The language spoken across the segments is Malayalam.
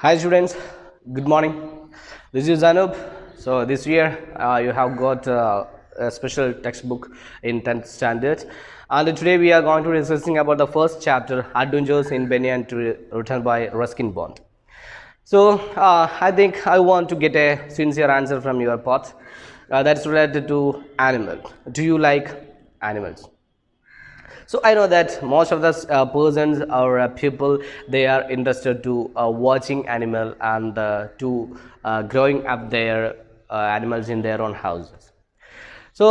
Hi students, good morning. This is Anup. So this year you have got a special textbook in 10th standard, and today we are going to be discussing about the first chapter, Adventures in Banyan Tree, written by Ruskin Bond. So I think I want to get a sincere answer from your part. That's related to animal. Do you like animals? So I know that most of the persons or people, they are interested to watching animal and to growing up their animals in their own houses. So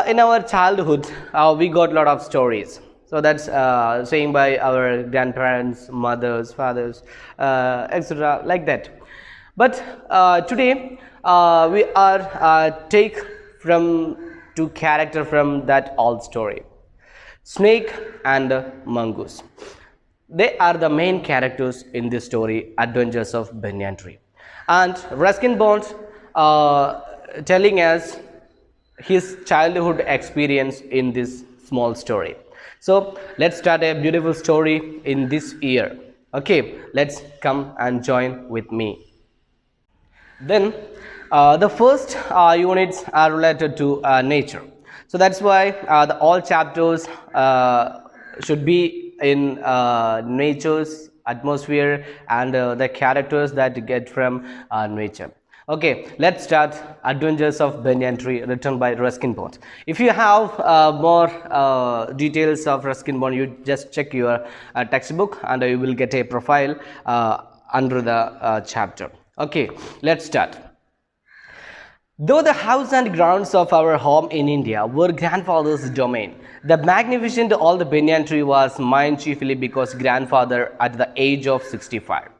in our childhood we got a lot of stories. So that's saying by our grandparents, mothers, fathers, etc., like that. But today we are take from two character from that old story, Snake and Mongoose. They are the main characters in this story, Adventures of Banyan Tree. And Ruskin Bond telling us his childhood experience in this small story. So let's start a beautiful story in this year. Okay, let's come and join with me. Then the first units are related to nature. So that's why the all chapters should be in nature's atmosphere and the characters that get from nature. Okay, let's start Adventures of Banyan Tree, written by Ruskin Bond. If you have more details of Ruskin Bond, you just check your textbook and you will get a profile under the chapter. Okay, let's start. Though the house and grounds of our home in India were grandfather's domain, the magnificent old banyan tree was mine chiefly because grandfather, at the age of 65,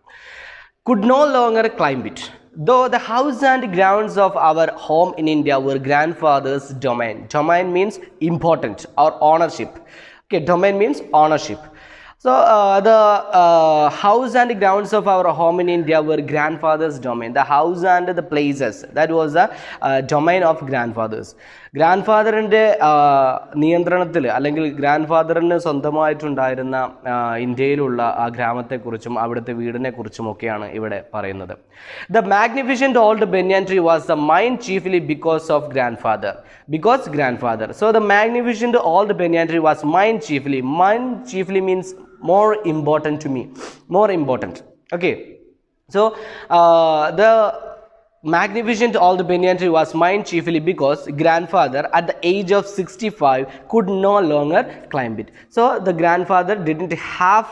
could no longer climb it. Though the house and grounds of our home in India were grandfather's domain. Domain means important or ownership. Okay, domain means ownership. So the house and grounds of our home in India were grandfather's domain. The house and the places, that was the domain of grandfathers. ഗ്രാൻഡ്ഫാദറിൻ്റെ നിയന്ത്രണത്തിൽ അല്ലെങ്കിൽ ഗ്രാൻഡ്ഫാദറിന് സ്വന്തമായിട്ടുണ്ടായിരുന്ന ഇന്ത്യയിലുള്ള ആ ഗ്രാമത്തെക്കുറിച്ചും അവിടുത്തെ വീടിനെക്കുറിച്ചുമൊക്കെയാണ് ഇവിടെ പറയുന്നത്. The magnificent old banyan tree was the main chiefly because of grandfather. Because grandfather. So the magnificent old banyan tree was mine chiefly. Mine chiefly means more important to me. More important. Okay. So the magnificent old banyan tree was mine chiefly because grandfather at the age of 65 could no longer climb it. So the grandfather didn't have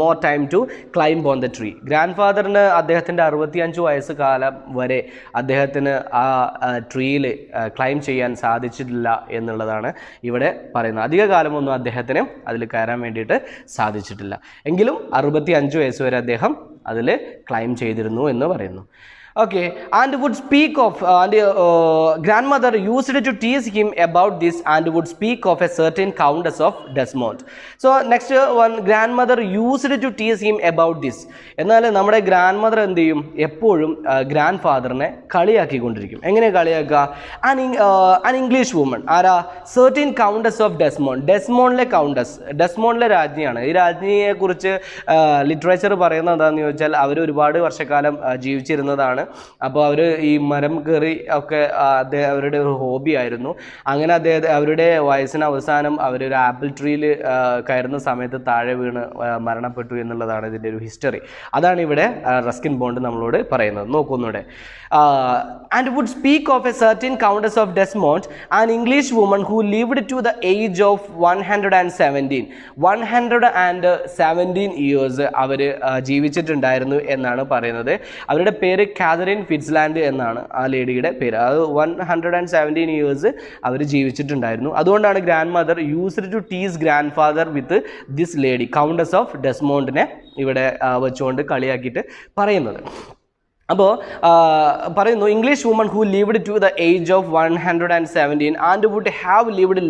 more time to climb on the tree. Grandfather-ന് അദ്ദേഹത്തിൻ്റെ 65 വയസ്സ് കാലം വരെ അദ്ദേഹത്തിന് ആ ട്രീയിൽ ക്ലൈം ചെയ്യാൻ സാധിച്ചിട്ടില്ല എന്നുള്ളതാണ് ഇവിടെ പറയുന്നത്. അധിക കാലമൊന്നും അദ്ദേഹത്തിന് അതിൽ കയറാൻ വേണ്ടിയിട്ട് സാധിച്ചിട്ടില്ല. എങ്കിലും 65 വയസ്സ് വരെ അദ്ദേഹം അതിൽ ക്ലൈം ചെയ്തിരുന്നു എന്ന് പറയുന്നു. Okay, and would speak of grandmother used to tease him about this and would speak of a certain Countess of Desmond. So next one, grandmother used to tease him about this. എന്നാൽ നമ്മുടെ ഗ്രാൻഡ് എന്ത് ചെയ്യും, എപ്പോഴും ഗ്രാൻഡ് ഫാദറിനെ കളിയാക്കിക്കൊണ്ടിരിക്കും. എങ്ങനെ കളിയാക്കുക? an English woman, ആരാ? certain Countess of Desmond. ഡെസ്മോണ്ടിലെ കൗണ്ടസ്, ഡെസ്മോണ്ടിലെ രാജ്ഞിയാണ്. ഈ രാജ്ഞിയെ കുറിച്ച് ലിറ്ററേച്ചർ പറയുന്നത് എന്താണെന്ന് ചോദിച്ചാൽ അവർ ഒരുപാട് വർഷക്കാലം ജീവിച്ചിരുന്നതാണ്. അപ്പോൾ അവർ ഈ മരം കയറി ഒക്കെ അവരുടെ ഒരു ഹോബി ആയിരുന്നു. അങ്ങനെ അവരുടെ വയസ്സിന് അവസാനം അവരൊരു ആപ്പിൾ ട്രീയിൽ കയറുന്ന സമയത്ത് താഴെ വീണ് മരണപ്പെട്ടു എന്നുള്ളതാണ് ഇതിൻ്റെ ഒരു ഹിസ്റ്ററി. അതാണ് ഇവിടെ റസ്കിൻ ബോണ്ട് നമ്മളോട് പറയുന്നത്. നോക്കുന്നൂടെ. And would speak of a certain countess of Desmond, an English woman who lived to the age of 117 years അവർ ജീവിച്ചിട്ടുണ്ടായിരുന്നു എന്നാണ് പറയുന്നത്. അവരുടെ പേര് കാതറിൻ ഫിറ്റ്സ്ലാൻഡ് എന്നാണ് ആ ലേഡിയുടെ പേര്. അത് 117 ഇയേഴ്സ് അവർ ജീവിച്ചിട്ടുണ്ടായിരുന്നു. അതുകൊണ്ടാണ് grandmother used to tease grandfather with this lady, countess of ഡെസ്മോണ്ടിനെ ഇവിടെ വെച്ചുകൊണ്ട് കളിയാക്കിയിട്ട് പറയുന്നത്. അപ്പോൾ പറയുന്നു English woman who lived to the age of 117 and would have lived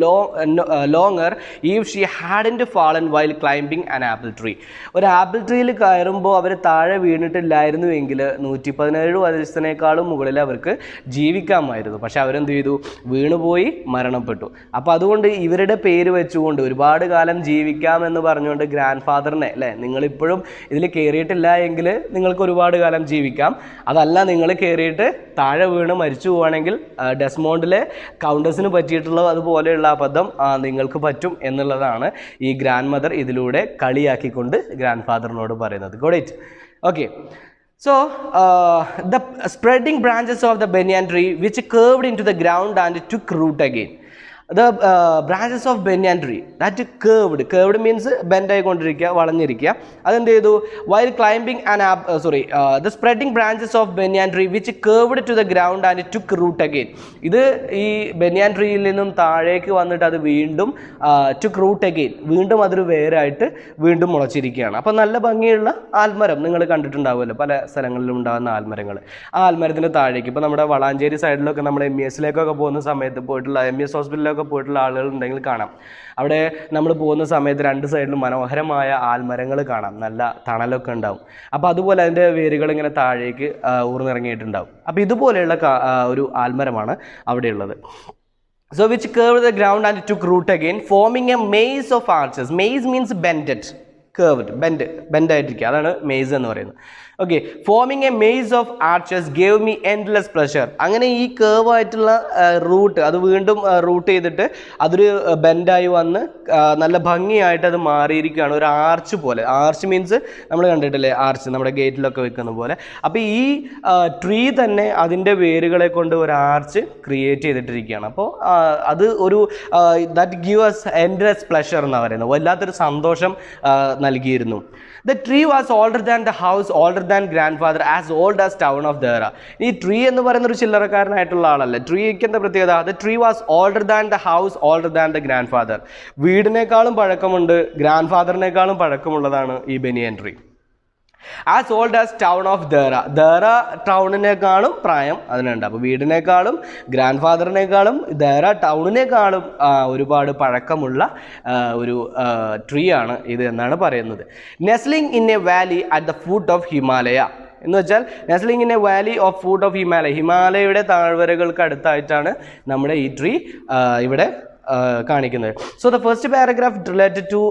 longer if she hadn't fallen while climbing an apple tree. ഒരു ആപ്പിൾ ട്രീയിൽ കയറുമ്പോൾ അവർ താഴെ വീണിട്ടില്ലായിരുന്നുവെങ്കിൽ 117 വയസ്സിനേക്കാളും മുകളിൽ അവർക്ക് ജീവിക്കാമായിരുന്നു. പക്ഷെ അവരെന്ത് ചെയ്തു? വീണുപോയി മരണപ്പെട്ടു. അപ്പോൾ അതുകൊണ്ട് ഇവരുടെ പേര് വെച്ചുകൊണ്ട് ഒരുപാട് കാലം ജീവിക്കാമെന്ന് പറഞ്ഞുകൊണ്ട് ഗ്രാൻഡ് ഫാദറിനെ അല്ലേ, നിങ്ങളിപ്പോഴും ഇതിൽ കയറിയിട്ടില്ല എങ്കിൽ നിങ്ങൾക്ക് ഒരുപാട് കാലം ജീവിക്കാം. അതല്ല, നിങ്ങൾ കയറിയിട്ട് താഴെ വീണ് മരിച്ചു പോവുകയാണെങ്കിൽ ഡെസ്മോണ്ടിലെ കൗണ്ടേഴ്സിന് പറ്റിയിട്ടുള്ള അതുപോലെയുള്ള അബദ്ധം നിങ്ങൾക്ക് പറ്റും എന്നുള്ളതാണ് ഈ ഗ്രാൻഡ് മദർ ഇതിലൂടെ കളിയാക്കിക്കൊണ്ട് ഗ്രാൻഡ് ഫാദറിനോട് പറയുന്നത്. Got it? Okay. So, the spreading branches of the banyan tree which curved into the ground and took root again. The branches of banyan tree that curved means bend ആയിക്കൊണ്ടിരിക്കുക, വളഞ്ഞിരിക്കുക. അതെന്ത് ചെയ്തു? while climbing an the spreading branches of banyan tree which curved to the ground and took root again. ഇത് ഈ banyan ട്രീയിൽ നിന്നും താഴേക്ക് വന്നിട്ട് അത് വീണ്ടും took root again, വീണ്ടും അതൊരു വേരായിട്ട് വീണ്ടും മുളച്ചിരിക്കുകയാണ്. അപ്പോൾ നല്ല ഭംഗിയുള്ള ആൽമരം നിങ്ങൾ കണ്ടിട്ടുണ്ടാവുമല്ലോ, പല സ്ഥലങ്ങളിലും ഉണ്ടാകുന്ന ആൽമരങ്ങൾ. ആ ആൽമരത്തിൻ്റെ താഴേക്ക് ഇപ്പോൾ നമ്മുടെ വളാഞ്ചേരി സൈഡിലൊക്കെ നമ്മൾ MESലേക്കൊക്കെ പോകുന്ന സമയത്ത് പോയിട്ടുള്ള MES ഹോസ്പിറ്റലിലൊക്കെ പോയിട്ടുള്ള ആളുകൾ ഉണ്ടെങ്കിൽ കാണാം. അവിടെ നമ്മൾ പോകുന്ന സമയത്ത് രണ്ട് സൈഡിലും മനോഹരമായ ആൽമരങ്ങൾ കാണാം, നല്ല തണലൊക്കെ ഉണ്ടാവും. അപ്പോൾ അതുപോലെ അതിൻ്റെ വേരുകൾ ഇങ്ങനെ താഴേക്ക് ഊർന്നിറങ്ങിയിട്ടുണ്ടാവും. അപ്പോൾ ഇതുപോലെയുള്ള ഒരു ആൽമരമാണ് അവിടെയുള്ളത്. So which curved the ground and took root again, forming a maze of arches. Maze means bended, curved, bend ആയിട്ടിരിക്കുക, അതാണ് maze എന്ന് പറയുന്നത്. Okay. Forming a maze of arches gave me endless pleasure. അങ്ങനെ ഈ കേവ് ആയിട്ടുള്ള റൂട്ട് അത് വീണ്ടും റൂട്ട് ചെയ്തിട്ട് അതൊരു ബെൻഡായി വന്ന് നല്ല ഭംഗിയായിട്ട് അത് മാറിയിരിക്കുകയാണ്, ഒരു ആർച്ച് പോലെ. ആർച്ച് മീൻസ് നമ്മൾ കണ്ടിട്ടില്ലേ, ആർച്ച് നമ്മുടെ ഗേറ്റിലൊക്കെ വെക്കുന്ന പോലെ. അപ്പോൾ ഈ ട്രീ തന്നെ അതിൻ്റെ വേരുകളെ കൊണ്ട് ഒരു ആർച്ച് ക്രിയേറ്റ് ചെയ്തിട്ടിരിക്കുകയാണ്. അപ്പോൾ അത് ഒരു that give us endless pleasure എന്നാണ് പറയുന്നത്, വല്ലാത്തൊരു സന്തോഷം നൽകിയിരുന്നു. The tree was older than the house, older than grandfather, as old as town of Dehra. ഈ ട്രീ എന്ന് പറയുന്ന ഒരു ചില്ലറക്കാരനായിട്ടുള്ള ആളല്ല. ട്രീക്ക് എന്താ പ്രത്യേകത? The tree was older than the house, older than the grandfather. വീടിനേക്കാളും പഴക്കമുണ്ട്, ഗ്രാൻഡ് ഫാദറിനേക്കാളും പഴക്കമുള്ളതാണ് ഈ banyan tree. As old as town of Dehra. Dehra ടൗണിനേക്കാളും പ്രായം അതിനുണ്ട്. അപ്പോൾ വീടിനേക്കാളും ഗ്രാൻഡ് ഫാദറിനേക്കാളും ദേറ ടൗണിനേക്കാളും ഒരുപാട് പഴക്കമുള്ള ഒരു ട്രീ ആണ് ഇത് എന്നാണ് പറയുന്നത്. Nestling in a valley at the foot of Himalaya എന്ന് വെച്ചാൽ nestling in a valley of foot of Himalaya, ഹിമാലയയുടെ താഴ്വരകൾക്ക് അടുത്തായിട്ടാണ് നമ്മുടെ ഈ ട്രീ ഇവിടെ കാണിക്കുന്നത്. So the first paragraph related to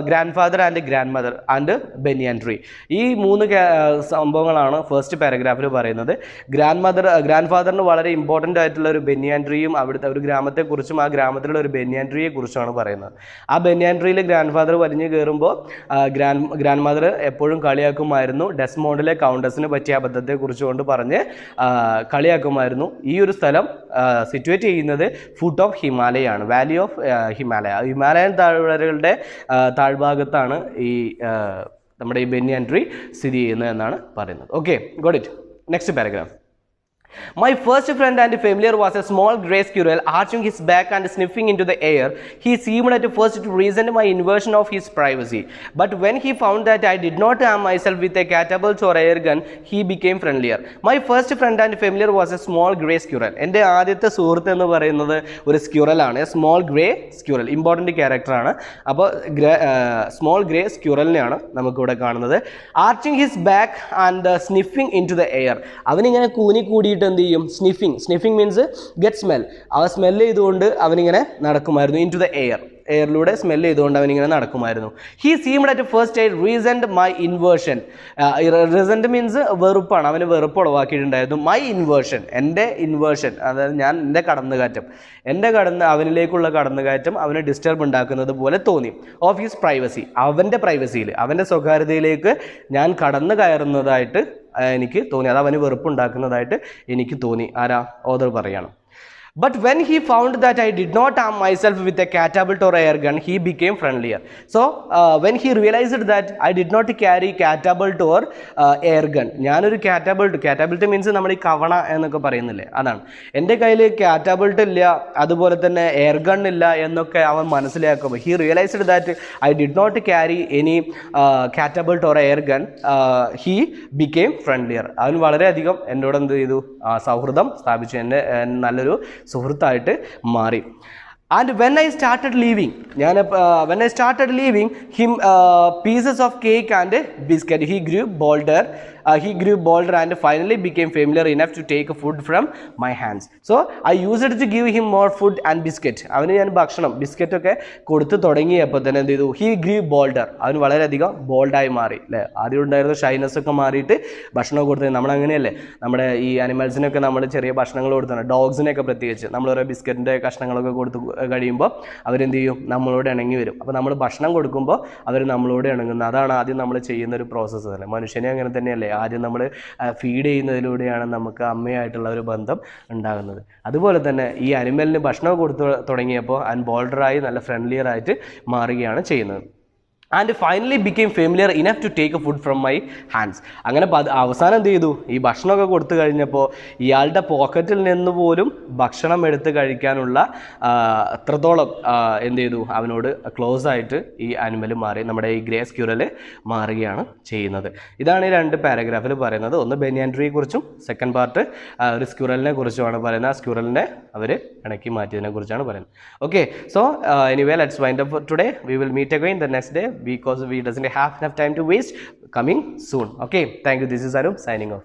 grandfather and grandmother and banyan tree. ഈ മൂന്ന് സംഭവങ്ങളാണ് ഫസ്റ്റ് പാരഗ്രാഫിൽ പറയുന്നത്. ഗ്രാൻഡ് ഫാദറിന് വളരെ ഇമ്പോർട്ടൻ്റ് ആയിട്ടുള്ള ഒരു ബനിയൻ ട്രീയും അവിടുത്തെ ഒരു ഗ്രാമത്തെക്കുറിച്ചും ആ ഗ്രാമത്തിലുള്ള ഒരു ബനിയൻ ട്രീയെ കുറിച്ചാണ് പറയുന്നത്. ആ ബനിയൻ ട്രീയിൽ ഗ്രാൻഡ് ഫാദർ വലിഞ്ഞു കയറുമ്പോൾ ഗ്രാൻഡ് മദർ എപ്പോഴും കളിയാക്കുമായിരുന്നു, ഡെസ്മോണ്ടിലെ കൗണ്ടസിന് പറ്റിയ അബദ്ധത്തെക്കുറിച്ച് കൊണ്ട് പറഞ്ഞ് കളിയാക്കുമായിരുന്നു. ഈ ഒരു സ്ഥലം സിറ്റുവേറ്റ് ചെയ്യുന്നത് ഫുട്ട് ഓഫ് ഹിമാലയാണ്, വാലി ഓഫ് ഹിമാലയ. ഹിമാലയൻ താഴ്വരകളുടെ താഴ്ഭാഗത്താണ് ഈ നമ്മുടെ ഈ ബനിയൻ ട്രീ സ്ഥിതി ചെയ്യുന്നത് എന്നാണ് പറയുന്നത്. Okay, got it. Next paragraph. My first friend and familiar was a small grey squirrel arching his back and sniffing into the air. He seemed at first to resent my invasion of his privacy, but when he found that I did not arm myself with a catapult or air gun, he became friendlier. My first friend and familiar was a small grey squirrel. എൻ്റെ ആദ്യത്തെ സുഹൃത്ത് എന്ന് പറയുന്നത് ഒരു സ്ക്യൂറലാണ്, small grey squirrel, important character ആണ്. അപ്പോൾ സ്മോൾ ഗ്രേ സ്ക്യൂറലിനെയാണ് നമുക്കിവിടെ കാണുന്നത്. Arching his back and sniffing into the air. അവനിങ്ങനെ കൂടിയിട്ട് എന്ത് ചെയ്യും? Sniffing means get smell. ആ സ്മെൽ ചെയ്തുകൊണ്ട് അവനിങ്ങനെ നടക്കുമായിരുന്നു. ഇൻ ടു ദ എയറിലൂടെ സ്മെൽ ചെയ്തുകൊണ്ട് അവനിങ്ങനെ നടക്കുമായിരുന്നു. He seemed at first I resent my inversion. Resent means വെറുപ്പാണ്, അവന് വെറുപ്പ് ഉളവാക്കിയിട്ടുണ്ടായിരുന്നു. മൈ ഇൻവേർഷൻ, എൻ്റെ ഇൻവേർഷൻ, അതായത് എൻ്റെ അവനിലേക്കുള്ള കടന്നുകയറ്റം അവന് ഡിസ്റ്റർബ് ഉണ്ടാക്കുന്നത് പോലെ തോന്നി. ഓഫ് ഹിസ് പ്രൈവസി, അവൻ്റെ പ്രൈവസിയിൽ, അവൻ്റെ സ്വകാര്യതയിലേക്ക് ഞാൻ കടന്നു കയറുന്നതായിട്ട് എനിക്ക് തോന്നി, അത് അവന് വെറുപ്പുണ്ടാക്കുന്നതായിട്ട് എനിക്ക് തോന്നി. ആരാ? ഓതർ പറയാണ്. But when he found that I did not arm myself with a catapult or air gun, he became friendlier. So when he realized that I did not carry catapult or air gun, ഞാനൊരു കാറ്റാബിൾട്ട് മീൻസ് നമ്മൾ ഈ കവണ എന്നൊക്കെ പറയുന്നില്ലേ, അതാണ്. എൻ്റെ കയ്യിൽ കാറ്റാബിൾട്ട് ഇല്ല, അതുപോലെ തന്നെ എയർ ഗൺ ഇല്ല എന്നൊക്കെ അവൻ മനസ്സിലാക്കുമ്പോൾ he realized that I did not carry any catapult or air gun, he became friendlier. അവൻ വളരെയധികം എന്നോട് എന്ത് ചെയ്തു, സൗഹൃദം സ്ഥാപിച്ചു, എന്നെ നല്ലൊരു സുഹൃത്തായിട്ട് മാറി. And when I started leaving him pieces of cake and biscuit, he grew bolder and finally became familiar enough to take food from my hands. So I used to give him more food and biscuit. അവന് ഞാൻ ഭക്ഷണം ബിസ്ക്കറ്റ് ഒക്കെ കൊടുത്ത് തുടങ്ങിയപ്പോൾ തന്നെ എന്ത് ചെയ്തു, he grew bolder. അവന് വളരെയധികം ബോൾഡായി മാറി അല്ലേ. ആദ്യം ഉണ്ടായിരുന്ന ഷൈനസ് ഒക്കെ മാറിയിട്ട് ഭക്ഷണം കൊടുത്തത്. നമ്മളങ്ങനെയല്ലേ, നമ്മുടെ ഈ അനിമൽസിനൊക്കെ നമ്മൾ ചെറിയ ഭക്ഷണങ്ങൾ കൊടുത്താണ്, ഡോഗ്സിനൊക്കെ പ്രത്യേകിച്ച് നമ്മൾ ഓരോ ബിസ്ക്കറ്റിൻ്റെ കഷ്ണങ്ങളൊക്കെ കൊടുത്ത് കഴിയുമ്പോൾ അവരെന്ത് ചെയ്യും, നമ്മളോട് ഇണങ്ങി വരും. അപ്പോൾ നമ്മൾ ഭക്ഷണം കൊടുക്കുമ്പോൾ അവർ നമ്മളോട് ഇണങ്ങുന്നു. അതാണ് ആദ്യം നമ്മൾ ചെയ്യുന്ന ഒരു പ്രോസസ്സ് തന്നെ. മനുഷ്യനെ അങ്ങനെ തന്നെയല്ലേ, ആദ്യം നമ്മൾ ഫീഡ് ചെയ്യുന്നതിലൂടെയാണ് നമുക്ക് അമ്മയായിട്ടുള്ള ഒരു ബന്ധം ഉണ്ടാകുന്നത്. അതുപോലെ തന്നെ ഈ അനിമലിന് ഭക്ഷണം കൊടുത്തു തുടങ്ങിയപ്പോൾ ബോൾഡറായി നല്ല ഫ്രണ്ട്ലിയർ ആയിട്ട് മാറുകയാണ് ചെയ്യുന്നത്. And finally became familiar enough to take food from my hands. അങ്ങനെ അവസാനം എന്ത് ചെയ്തു, ഈ ഭക്ഷണമൊക്കെ കൊടുത്തു കഴിഞ്ഞപ്പോൾ ഇയാളുടെ പോക്കറ്റിൽ നിന്ന് പോലും ഭക്ഷണം എടുത്ത് കഴിക്കാനുള്ള അത്രത്തോളം എന്ത് ചെയ്തു, അവനോട് ക്ലോസ് ആയിട്ട് ഈ ആനിമൽ മാറി, നമ്മുടെ ഈ ഗ്രേ സ്ക്യൂറൽ മാറുകയാണ് ചെയ്യുന്നത്. ഇതാണ് ഈ രണ്ട് പാരഗ്രാഫിൽ പറയുന്നത്. ഒന്ന് ബനിയൻ ട്രീയെ കുറിച്ചും സെക്കൻഡ് പാർട്ട് ഒരു സ്ക്യൂറലിനെ കുറിച്ചുമാണ് പറയുന്നത്. ആ സ്ക്യൂറലിനെ അവർ ഇണക്കി മാറ്റിയതിനെ കുറിച്ചാണ് പറയുന്നത്. Okay, so anyway let's wind up for today. We will meet again the next day because we doesn't have enough time to waste, coming soon. Okay, thank you. This is Arup signing off.